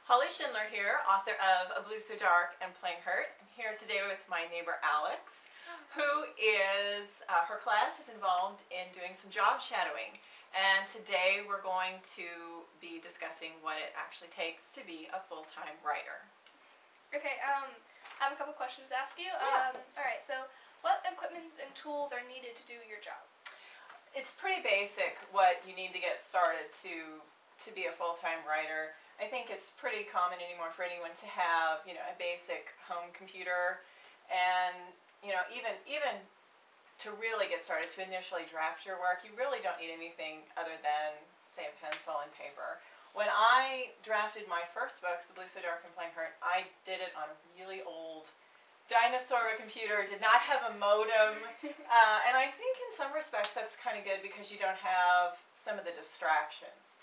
Holly Schindler here, author of A Blue So Dark and Playing Hurt. I'm here today with my neighbor Alex, who is, her class is involved in doing some job shadowing. And today we're going to be discussing what it actually takes to be a full-time writer. Okay, I have a couple questions to ask you. Yeah. Alright, so what equipment and tools are needed to do your job? It's pretty basic what you need to get started to be a full-time writer. I think it's pretty common anymore for anyone to have, a basic home computer, and, even to really get started, to initially draft your work, you really don't need anything other than, say, a pencil and paper. When I drafted my first books, The Blue So Dark and Playing Hurt, I did it on a really old dinosaur computer, did not have a modem, and I think in some respects that's kind of good because you don't have some of the distractions.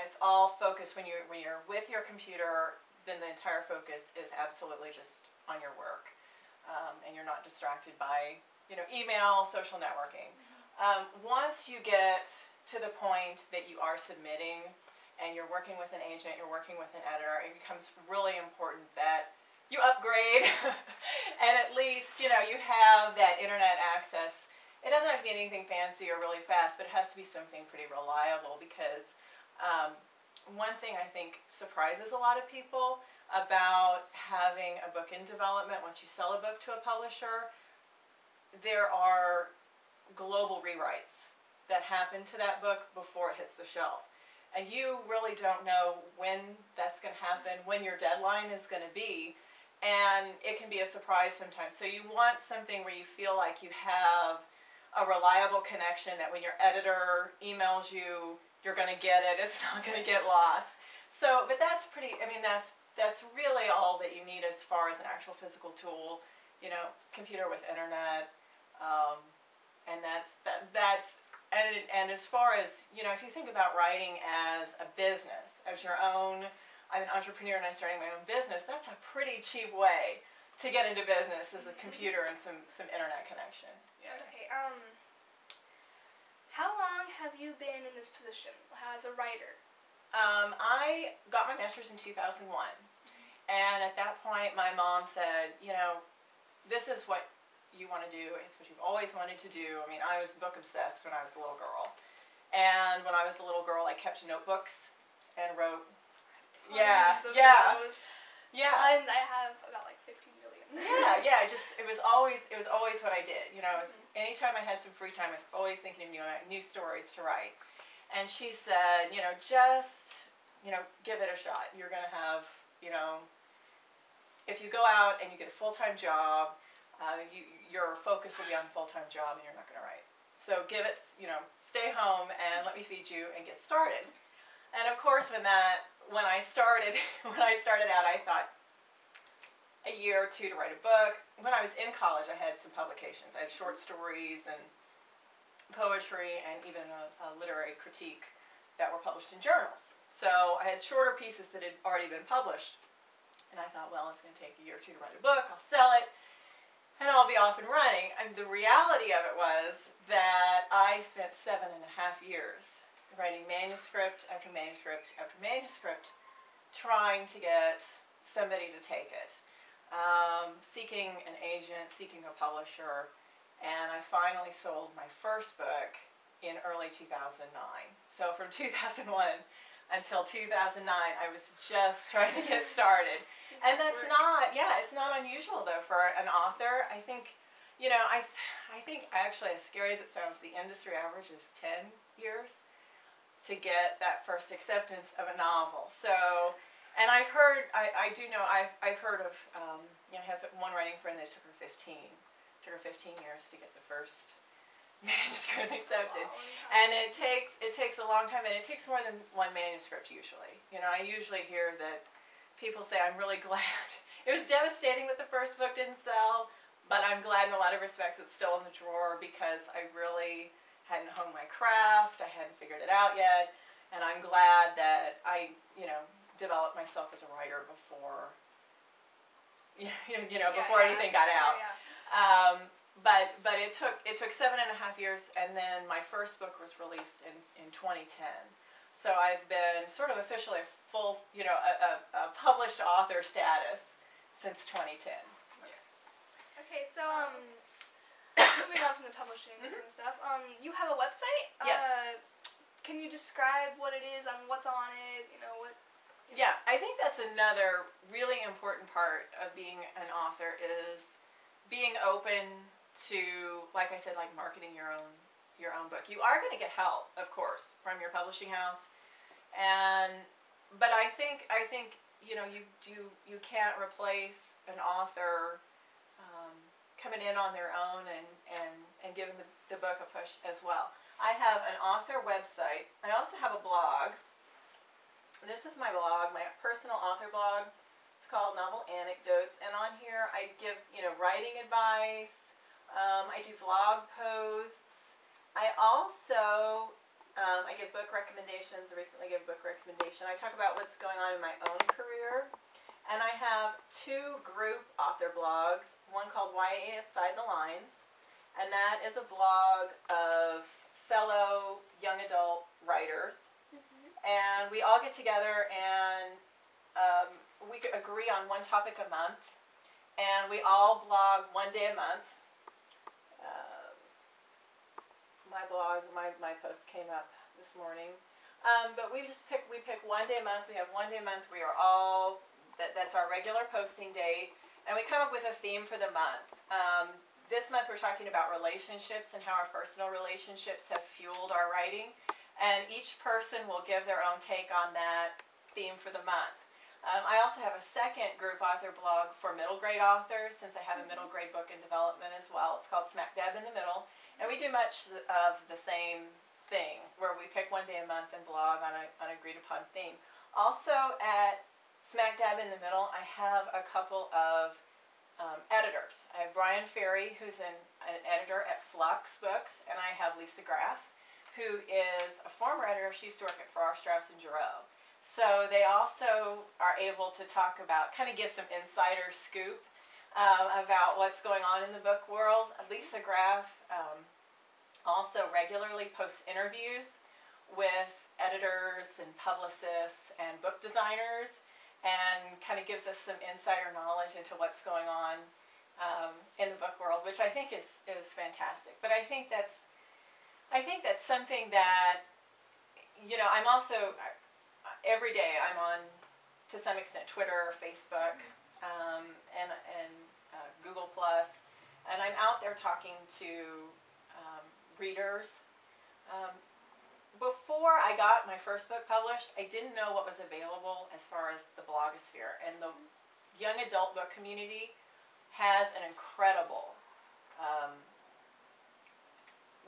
It's all focused when you're with your computer, then the entire focus is absolutely just on your work, and you're not distracted by email, social networking. Once you get to the point that you are submitting and you're working with an agent, you're working with an editor, it becomes really important that you upgrade and at least you have that internet access. It doesn't have to be anything fancy or really fast, but it has to be something pretty reliable because one thing I think surprises a lot of people about having a book in development, once you sell a book to a publisher, there are global rewrites that happen to that book before it hits the shelf. And you really don't know when that's going to happen, when your deadline is going to be, and it can be a surprise sometimes. So you want something where you feel like you have a reliable connection, that when your editor emails you, you're going to get it, it's not going to get lost. So, but that's pretty, that's really all that you need as far as an actual physical tool, computer with internet, and and as far as, if you think about writing as a business, as your own, I'm an entrepreneur and I'm starting my own business, that's a pretty cheap way to get into business, is a computer and some internet connection. Yeah. Okay, how long have you been in this position as a writer? I got my master's in 2001, and at that point my mom said, this is what you want to do, it's what you've always wanted to do. I was book obsessed when I was a little girl, and when I was a little girl I kept notebooks and wrote. Yeah. And I have about like 15 million. Yeah. It was always what I did. Anytime I had some free time, I was always thinking of new stories to write. And she said, just give it a shot. You're gonna have, if you go out and you get a full-time job, your focus will be on a full-time job, and you're not gonna write. So give it, stay home and let me feed you and get started. And of course, when I started out, I thought a year or two to write a book. When I was in college, I had some publications. I had short stories and poetry and even a literary critique that were published in journals. So I had shorter pieces that had already been published. And I thought, well, it's going to take a year or two to write a book. I'll sell it, and I'll be off and running. And the reality of it was that I spent 7.5 years writing manuscript after manuscript after manuscript, trying to get somebody to take it, seeking an agent, seeking a publisher, and I finally sold my first book in early 2009. So from 2001 until 2009, I was just trying to get started. And that's not, it's not unusual though for an author. I think, I think actually, as scary as it sounds, the industry average is 10 years to get that first acceptance of a novel. So, and I've heard, I do know, I've heard of, I have one writing friend that took her 15 years to get the first manuscript accepted. Wow. And it takes a long time, and it takes more than one manuscript usually. I usually hear that people say, I'm really glad. It was devastating that the first book didn't sell, but I'm glad in a lot of respects it's still in the drawer because I really hadn't honed my craft, I hadn't figured it out yet, and I'm glad that I, developed myself as a writer before, before anything got out. But it took 7.5 years, and then my first book was released in 2010. So I've been sort of officially full, a published author status since 2010. Okay, so moving on from the publishing and stuff, you have a website. Yes. Can you describe what it is, what's on it? Yeah, I think that's another really important part of being an author is being open to, like I said, like marketing your own book. You are going to get help, of course, from your publishing house, but I think you can't replace an author coming in on their own and giving the book a push as well. I have an author website. I also have a blog. This is my blog, my personal author blog. It's called Novel Anecdotes, and on here I give writing advice. I do vlog posts. I also I give book recommendations. I recently gave a book recommendation. I talk about what's going on in my own career. And I have 2 group author blogs, one called YA Outside the Lines, and that is a blog of fellow young adult writers. And we all get together and we agree on one topic a month, and we all blog 1 day a month. My blog, my post came up this morning. But we pick 1 day a month. We have 1 day a month. We are all... That's our regular posting date, and we come up with a theme for the month. This month we're talking about relationships and how our personal relationships have fueled our writing, and each person will give their own take on that theme for the month. I also have a second group author blog for middle grade authors, since I have a middle grade book in development as well. It's called Smack Dab in the Middle, and we do much of the same thing, where we pick 1 day a month and blog on an agreed upon theme. Also at Smack Dab in the Middle, I have a couple of editors. I have Brian Ferry, who's an editor at Flux Books, and I have Lisa Graff, who is a former editor. She used to work at Farrar, Straus & Giroux. So they also are able to talk about, kind of give some insider scoop about what's going on in the book world. Lisa Graff also regularly posts interviews with editors and publicists and book designers, and kind of gives us some insider knowledge into what's going on in the book world, which I think is fantastic. But I think that's something that, I'm also, every day I'm on, to some extent, Twitter, Facebook, and Google+, and I'm out there talking to readers. Before I got my first book published, I didn't know what was available as far as the blogosphere, and the young adult book community has an incredible,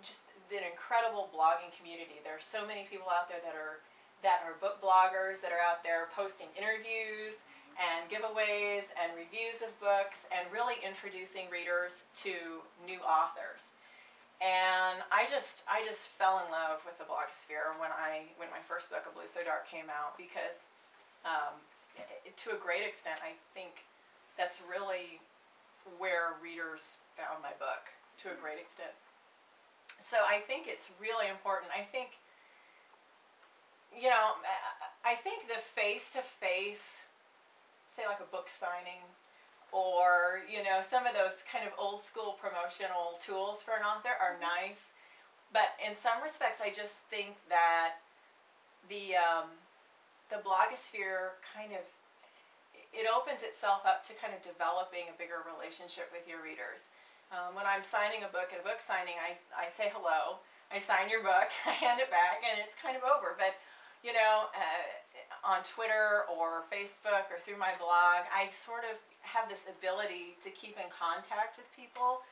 just an incredible blogging community. There are so many people out there that are book bloggers, that are out there posting interviews and giveaways and reviews of books, and really introducing readers to new authors. And I just fell in love with the blogosphere when my first book, A Blue So Dark, came out, because to a great extent I think that's really where readers found my book, to a great extent. So I think it's really important. I think the face-to-face, say like a book signing, or some of those kind of old school promotional tools for an author are nice, but in some respects I just think that the blogosphere it opens itself up to kind of developing a bigger relationship with your readers. When I'm signing a book at a book signing, I say hello, I sign your book, I hand it back, and it's kind of over. But on Twitter or Facebook or through my blog, I sort of have this ability to keep in contact with people,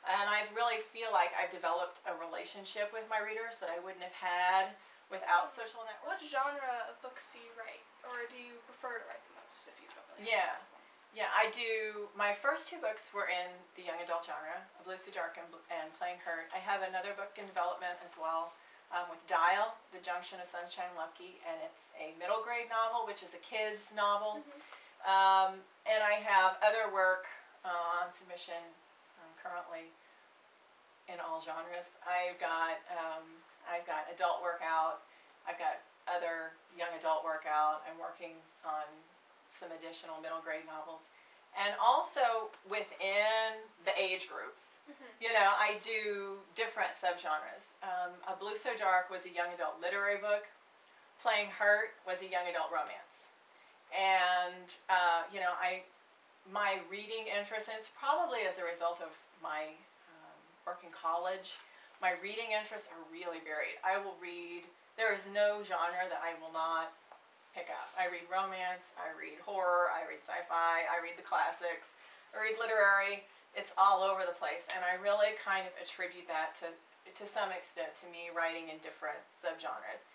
and I really feel like I've developed a relationship with my readers that I wouldn't have had without social networks. What genre of books do you write, or do you prefer to write the most, if you don't really Yeah, I do. My first 2 books were in the young adult genre, A Blue So Dark and Playing Hurt. I have another book in development as well, with Dial, The Junction of Sunshine Lucky, and it's a middle grade novel, which is a kid's novel. And I have other work on submission currently in all genres. I've got adult work out. I've got other young adult work out. I'm working on some additional middle grade novels. And also within the age groups, you know, I do different subgenres. A Blue So Dark was a young adult literary book. Playing Hurt was a young adult romance. And, you know, my reading interest, and it's probably as a result of my work in college, my reading interests are really varied. I will read, there is no genre that I will not pick up. I read romance, I read horror, I read sci-fi, I read the classics, I read literary. It's all over the place, and I really kind of attribute that to some extent to me writing in different subgenres.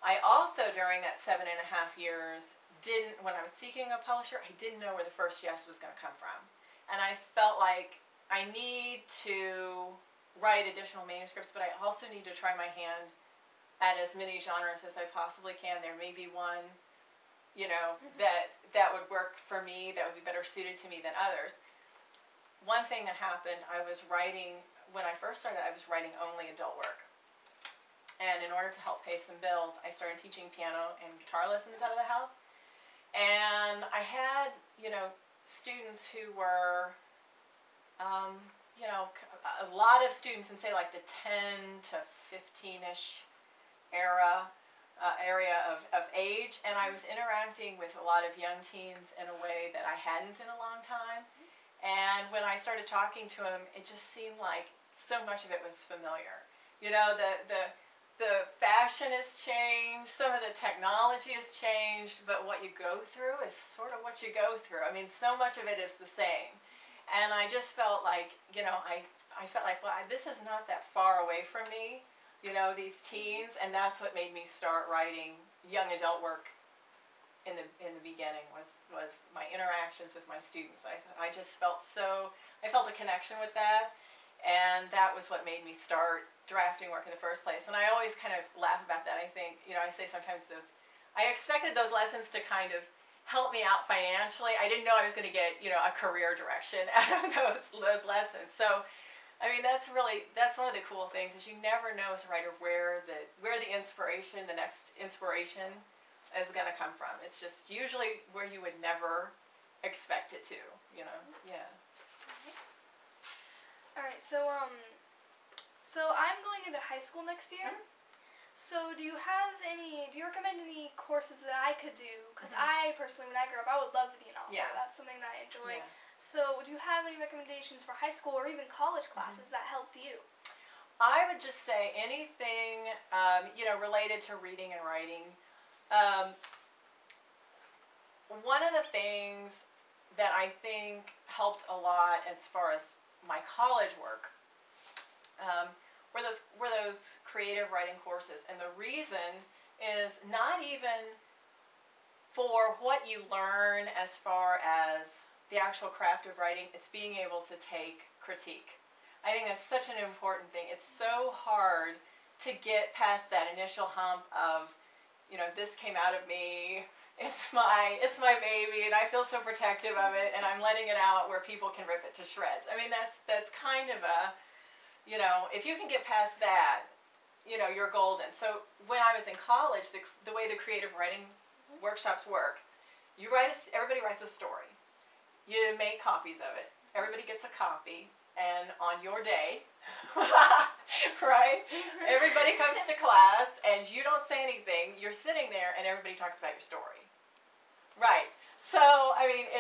I also, during that 7.5 years, when I was seeking a publisher, I didn't know where the first yes was going to come from. And I felt like I need to write additional manuscripts, but I also need to try my hand at as many genres as I possibly can. There may be one, you know, that would work for me, that would be better suited to me than others. One thing that happened, when I first started, I was writing only adult work. And in order to help pay some bills, I started teaching piano and guitar lessons out of the house. And I had, you know, students who were, you know, a lot of students in, say, like the 10 to 15-ish area of age. And I was interacting with a lot of young teens in a way that I hadn't in a long time. And when I started talking to them, it just seemed like so much of it was familiar. You know, the fashion has changed, some of the technology has changed, but what you go through is sort of what you go through. I mean, so much of it is the same. And I just felt like, you know, I felt like, well, this is not that far away from me, you know, these teens, and that's what made me start writing young adult work in the beginning, was my interactions with my students. I just felt I felt a connection with that, and that was what made me start drafting work in the first place. And I always kind of laugh about that. I think, you know, I say sometimes I expected those lessons to kind of help me out financially. I didn't know I was going to get, you know, a career direction out of those lessons. So, I mean, that's one of the cool things, is you never know as a writer where the inspiration, the next inspiration is going to come from. It's just usually where you would never expect it to, you know. Yeah. All right. So I'm going into high school next year. So do you recommend any courses that I could do? Because I personally, when I grew up, I would love to be an author. Yeah. That's something that I enjoy. Yeah. So do you have any recommendations for high school or even college classes that helped you? I would just say anything, you know, related to reading and writing. One of the things that I think helped a lot as far as my college work were those creative writing courses. And the reason is not even for what you learn as far as the actual craft of writing, it's being able to take critique. I think that's such an important thing. It's so hard to get past that initial hump of, you know, this came out of me, it's my baby, and I feel so protective of it, and I'm letting it out where people can rip it to shreds. I mean, that's kind of you know, if you can get past that, you know, you're golden. So when I was in college, the way the creative writing workshops work, everybody writes a story. You make copies of it. Everybody gets a copy, and on your day, right, everybody comes to class, and you don't say anything. You're sitting there, and everybody talks about your story. Right. So, I mean,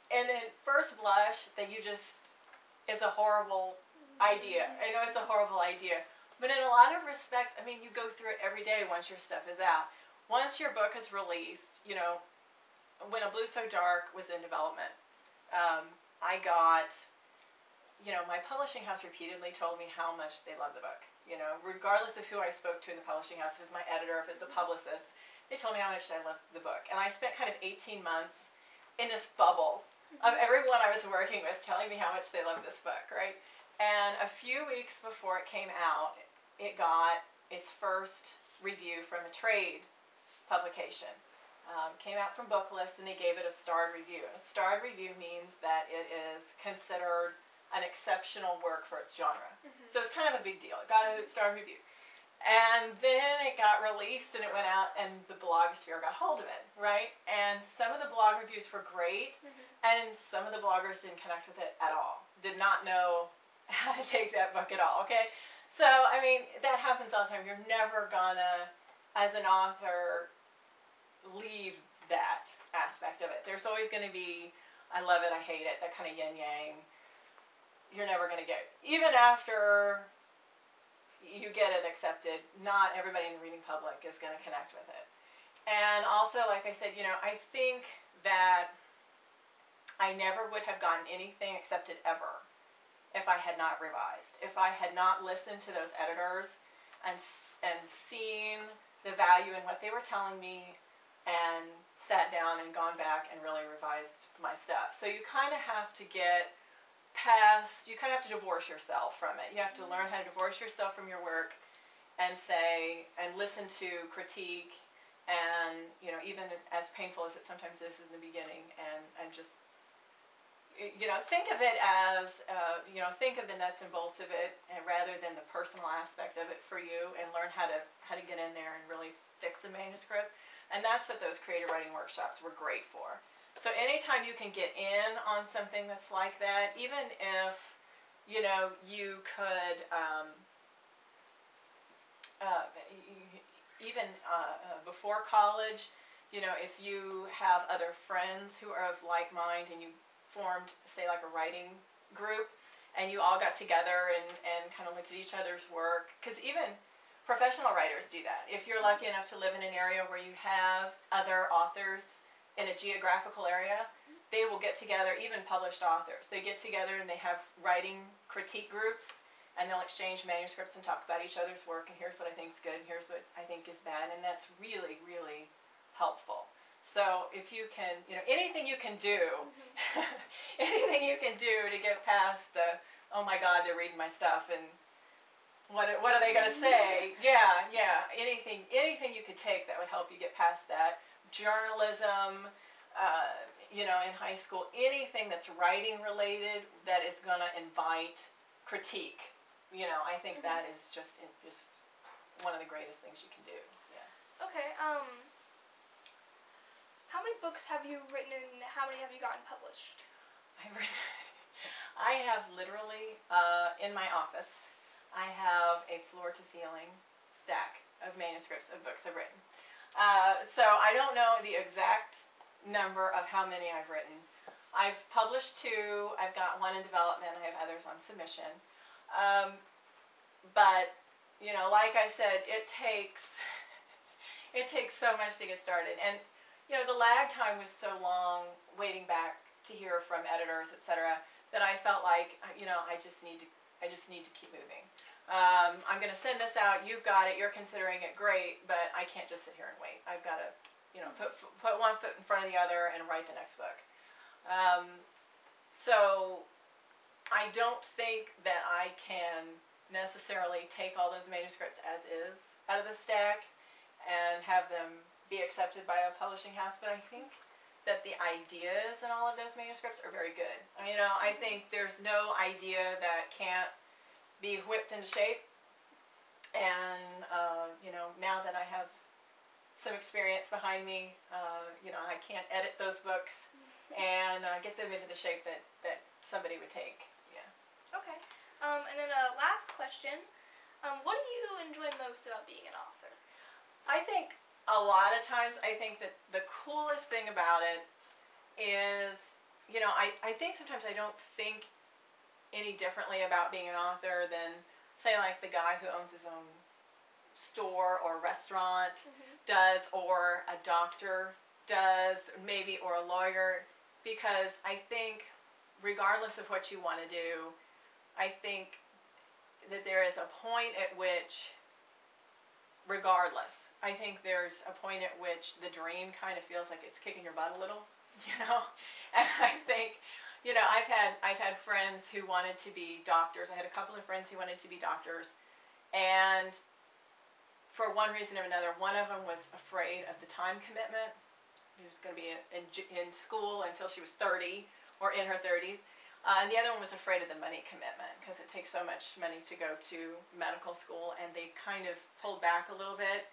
and at first blush, it's a horrible idea. I know it's a horrible idea. But in a lot of respects, I mean, you go through it every day once your stuff is out. Once your book is released, you know, when A Blue So Dark was in development, I got, you know, my publishing house repeatedly told me how much they loved the book. You know, regardless of who I spoke to in the publishing house, if it was my editor, if it was the publicist, they told me how much I loved the book. And I spent kind of 18 months in this bubble of everyone I was working with telling me how much they loved this book, right? And a few weeks before it came out, it got its first review from a trade publication. Came out from Booklist, and they gave it a starred review. And a starred review means that it is considered an exceptional work for its genre. So it's kind of a big deal. It got a starred review. And then it got released and it went out and the blogosphere got hold of it, right? And some of the blog reviews were great, and some of the bloggers didn't connect with it at all. Did not know how to take that book at all, okay? So, I mean, that happens all the time. You're never gonna, as an author, leave that aspect of it. There's always gonna be, I love it, I hate it, that kind of yin-yang. You're never gonna get, even after you get it accepted, not everybody in the reading public is going to connect with it. And also, like I said, I think that I never would have gotten anything accepted ever if I had not revised, if I had not listened to those editors and seen the value in what they were telling me and sat down and gone back and really revised my stuff. So you kind of have to get past, you kind of have to divorce yourself from it. You have to learn how to divorce yourself from your work and say, and listen to critique, and even as painful as it sometimes is in the beginning, and just think of it as think of the nuts and bolts of it, and rather than the personal aspect of it for you, and learn how to get in there and really fix a manuscript. And that's what those creative writing workshops were great for. So anytime you can get in on something that's like that, even if, you could, even before college, if you have other friends who are of like mind and you formed, say, like a writing group, and you all got together and kind of looked at each other's work, because even professional writers do that. If you're lucky enough to live in an area where you have other authors in a geographical area, they will get together, even published authors. They get together and they have writing critique groups, and they'll exchange manuscripts and talk about each other's work, and here's what I think is good, and here's what I think is bad, and that's really, really helpful. So if you can, anything you can do, anything you can do to get past the, oh my God, they're reading my stuff, and what are they going to say? Yeah, anything you could take that would help you get past that. Journalism, in high school, anything that's writing related that is going to invite critique, I think that is just one of the greatest things you can do. Yeah. Okay. How many books have you written, and how many have you gotten published? I have literally in my office, I have a floor-to-ceiling stack of manuscripts of books I've written. So I don't know the exact number of how many I've written. I've published 2. I've got 1 in development. I have others on submission. But like I said, it takes so much to get started. And the lag time was so long, waiting back to hear from editors, etc., that I felt like I just need to keep moving. I'm going to send this out. You've got it. You're considering it, great, but I can't just sit here and wait. I've got to, put one foot in front of the other and write the next book. So I don't think that I can necessarily take all those manuscripts as is out of the stack and have them be accepted by a publishing house, but I think that the ideas in all of those manuscripts are very good. I think there's no idea that can't be whipped into shape, and now that I have some experience behind me, I can't edit those books and get them into the shape that somebody would take. Yeah. Okay. And then a last question. What do you enjoy most about being an author? I think a lot of times, I think that the coolest thing about it is, I think sometimes I don't think any differently about being an author than, say, like the guy who owns his own store or restaurant does, or a doctor does, maybe, or a lawyer, because I think regardless of what you want to do, I think that there is a point at which, regardless, I think there's a point at which the dream kind of feels like it's kicking your butt a little, and I think, I've had friends who wanted to be doctors. I had a couple of friends who wanted to be doctors, and for one reason or another, one of them was afraid of the time commitment. She was going to be in school until she was 30 or in her 30s. And the other one was afraid of the money commitment because it takes so much money to go to medical school, and they kind of pulled back a little bit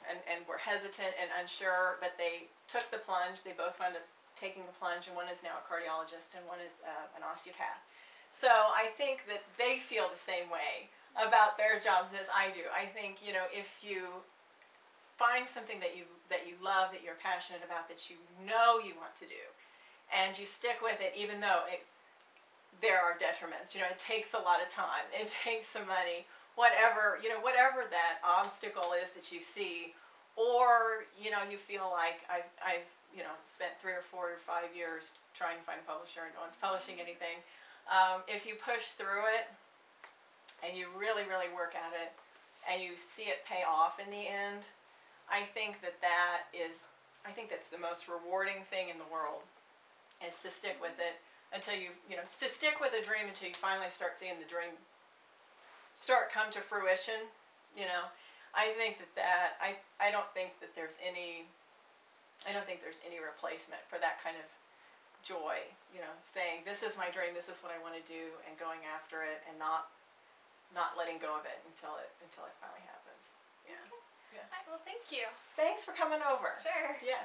and were hesitant and unsure, but they took the plunge. They both wound up taking the plunge, and one is now a cardiologist and one is an osteopath. So I think that they feel the same way about their jobs as I do. I think, you know, if you find something that you love, that you're passionate about, that you know you want to do, and you stick with it, even though there are detriments. You know, it takes a lot of time. It takes some money. Whatever, you know, whatever that obstacle is that you see, or, you know, you feel like I've you know, spent 3 or 4 or 5 years trying to find a publisher and no one's publishing anything. If you push through it and you really, really work at it and you see it pay off in the end, I think I think that's the most rewarding thing in the world, is to stick with it until you know, to stick with a dream until you finally start seeing the dream come to fruition. You know, I think I don't think that there's any replacement for that kind of joy. You know, saying this is my dream, this is what I want to do, and going after it, and not letting go of it until it finally happens. Yeah. Yeah. All right, well, thank you. Thanks for coming over. Sure. Yeah.